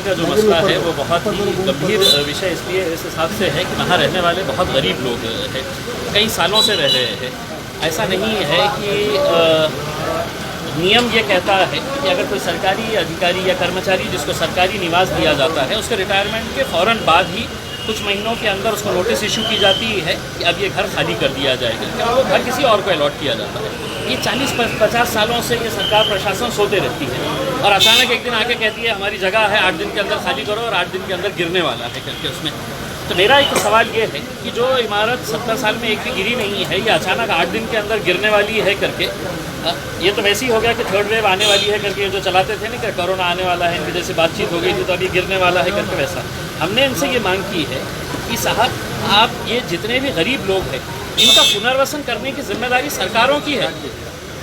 का जो मसला है वो बहुत ही गंभीर विषय इसलिए इस हिसाब से है कि वहाँ रहने वाले बहुत गरीब लोग हैं, कई सालों से रह रहे हैं। ऐसा नहीं है कि नियम ये कहता है कि अगर कोई सरकारी अधिकारी या कर्मचारी जिसको सरकारी निवास दिया जाता है उसके रिटायरमेंट के फ़ौरन बाद ही कुछ महीनों के अंदर उसको नोटिस इशू की जाती है कि अब ये घर खाली कर दिया जाएगा, क्योंकि वो घर किसी और को अलॉट किया जाता है। ये 40-50 सालों से ये सरकार प्रशासन सोते रहती है और अचानक एक दिन आके कहती है हमारी जगह है 8 दिन के अंदर खाली करो और 8 दिन के अंदर गिरने वाला है करके उसमें। तो मेरा एक सवाल ये है कि जो इमारत 70 साल में एक भी गिरी नहीं है, ये अचानक 8 दिन के अंदर गिरने वाली है करके, ये तो वैसे ही हो गया कि थर्ड वेव आने वाली है करके जो चलाते थे ना कि कोरोना आने वाला है, इनकी जैसे बातचीत हो गई थी तो अभी गिरने वाला है करके, वैसा हमने इनसे ये मांग की है कि साहब आप ये जितने भी गरीब लोग हैं इनका पुनर्वसन करने की जिम्मेदारी सरकारों की है।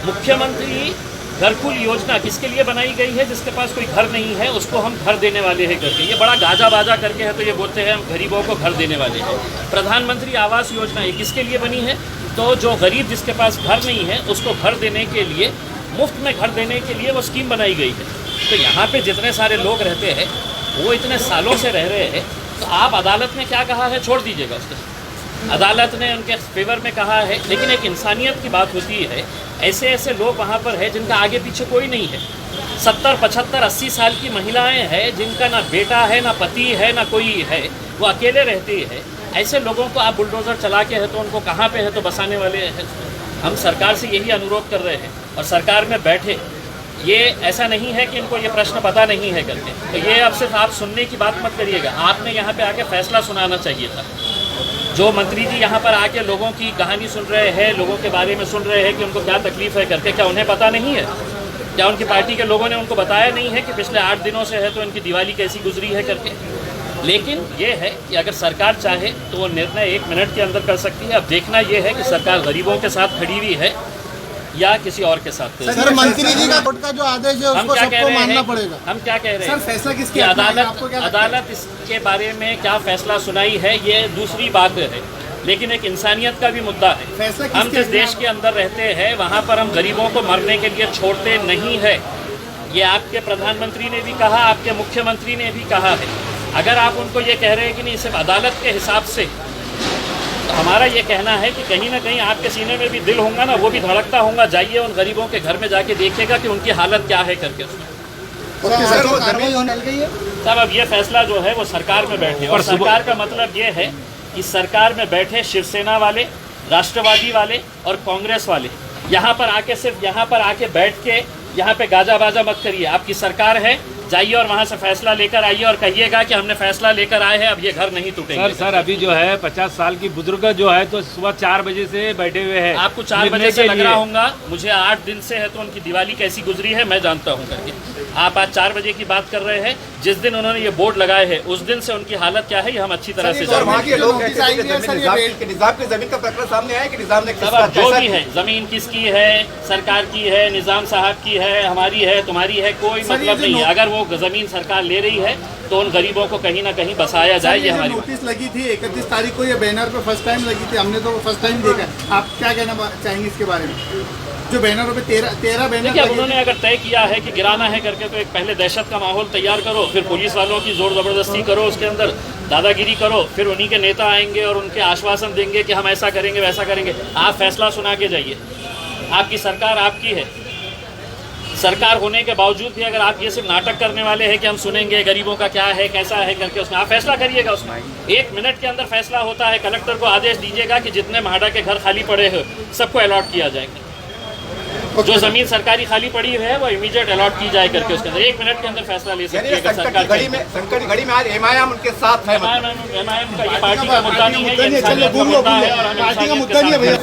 मुख्यमंत्री घरकुल योजना किसके लिए बनाई गई है? जिसके पास कोई घर नहीं है उसको हम घर देने वाले हैं करके, ये बड़ा गाजा बाजा करके है तो ये बोलते हैं हम गरीबों को घर देने वाले हैं। प्रधानमंत्री आवास योजना ये किसके लिए बनी है? तो जो गरीब जिसके पास घर नहीं है उसको घर देने के लिए, मुफ्त में घर देने के लिए वो स्कीम बनाई गई है। तो यहाँ पे जितने सारे लोग रहते हैं वो इतने सालों से रह रहे हैं, तो आप अदालत ने क्या कहा है छोड़ दीजिएगा उसको। अदालत ने उनके फेवर में कहा है, लेकिन एक इंसानियत की बात होती है। ऐसे ऐसे लोग वहाँ पर है जिनका आगे पीछे कोई नहीं है, 70, 75, 80 साल की महिलाएं हैं जिनका ना बेटा है ना पति है ना कोई है, वो अकेले रहती है। ऐसे लोगों को आप बुलडोज़र चला के है तो उनको कहाँ पे है तो बसाने वाले हैं। हम सरकार से यही अनुरोध कर रहे हैं और सरकार में बैठे, ये ऐसा नहीं है कि इनको ये प्रश्न पता नहीं है करके, तो ये अब सिर्फ आप सुनने की बात मत करिएगा, आपने यहाँ पे आके फैसला सुनाना चाहिए था। जो मंत्री जी यहाँ पर आके लोगों की कहानी सुन रहे हैं, लोगों के बारे में सुन रहे हैं कि उनको क्या तकलीफ़ है करके, क्या उन्हें पता नहीं है? क्या उनकी पार्टी के लोगों ने उनको बताया नहीं है कि पिछले 8 दिनों से है तो इनकी दिवाली कैसी गुजरी है करके? लेकिन ये है कि अगर सरकार चाहे तो वो निर्णय 1 मिनट के अंदर कर सकती है। अब देखना ये है कि सरकार गरीबों के साथ खड़ी हुई है या किसी और के साथ। सर, मंत्री जी का कोर्ट का जो आदेश है उसको सबको मानना पड़ेगा। हम क्या कह रहे हैं? सर, फैसला किसकी? अदालत इसके बारे में क्या फैसला सुनाई है ये दूसरी बात है, लेकिन एक इंसानियत का भी मुद्दा है। हम जिस देश के अंदर रहते हैं वहाँ पर हम गरीबों को मरने के लिए छोड़ते नहीं है। ये आपके प्रधानमंत्री ने भी कहा, आपके मुख्यमंत्री ने भी कहा है। अगर आप उनको ये कह रहे हैं कि नहीं सिर्फ अदालत के हिसाब से, तो हमारा ये कहना है कि कहीं ना कहीं आपके सीने में भी दिल होगा ना, वो भी धड़कता होगा। जाइए उन गरीबों के घर में जाके देखिएगा कि उनकी हालत क्या है करके उसमें। तब अब ये फैसला जो है वो सरकार में बैठे, और सरकार का मतलब ये है कि सरकार में बैठे शिवसेना वाले, राष्ट्रवादी वाले और कांग्रेस वाले यहाँ पर आके, सिर्फ यहाँ पर आके बैठ के यहाँ पे गाजा बाजा मत करिए। आपकी सरकार है, जाइए और वहाँ से फैसला लेकर आइए और कहिएगा कि हमने फैसला लेकर आए हैं, अब ये घर नहीं टूटेंगे। सर अभी जो है 50 साल की बुजुर्ग जो है तो सुबह 4 बजे से बैठे हुए हैं। आपको 4 बजे से लग रहा होगा, मुझे 8 दिन से है तो उनकी दिवाली कैसी गुजरी है मैं जानता हूँ करके। आप आज 4 बजे की बात कर रहे हैं, जिस दिन उन्होंने ये बोर्ड लगाए हैं उस दिन से उनकी हालत क्या है ये हम अच्छी तरह से जानते हैं। जो भी है, जमीन किसकी है, सरकार की है, निजाम साहब की है, हमारी है, तुम्हारी है, कोई मतलब नहीं है। अगर वो जमीन सरकार ले रही है तो उन गरीबों को कहीं ना कहीं बसाया जाए। ये हमारी नोटिस लगी थी 31 तारीख को, ये बैनर पे फर्स्ट टाइम लगी थी, हमने तो फर्स्ट टाइम देखा। आप क्या कहना चाहेंगे इसके बारे में? जो बैनरों पे 13 बैनर, उन्होंने अगर तय किया है कि गिराना है करके, तो एक पहले दहशत का माहौल तैयार करो, फिर पुलिस वालों की जोर जबरदस्ती करो, उसके अंदर दादागिरी करो, फिर उन्हीं के नेता आएंगे और उनके आश्वासन देंगे कि हम ऐसा करेंगे वैसा करेंगे। आप फैसला सुना के जाइए। आपकी सरकार आपकी है, सरकार होने के बावजूद भी अगर आप ये सिर्फ नाटक करने वाले हैं कि हम सुनेंगे गरीबों का क्या है कैसा है करके, उसमें आप फैसला करिएगा। उसमें 1 मिनट के अंदर फैसला होता है। कलेक्टर को आदेश दीजिएगा कि जितने म्हाडा के घर खाली पड़े हैं सबको अलॉट किया जाएगा। जो जमीन सरकारी खाली पड़ी है वो इमीडिएट अलॉट की जाए करके उसके अंदर 1 मिनट के अंदर फैसला ले सकती है सरकार। संकट की घड़ी में आज एमआईएम उनके साथ है। एमआईएम का ये पार्टी का मुद्दा नहीं है, ये इंसानियत का मुद्दा है और हमें इंसानियत के साथ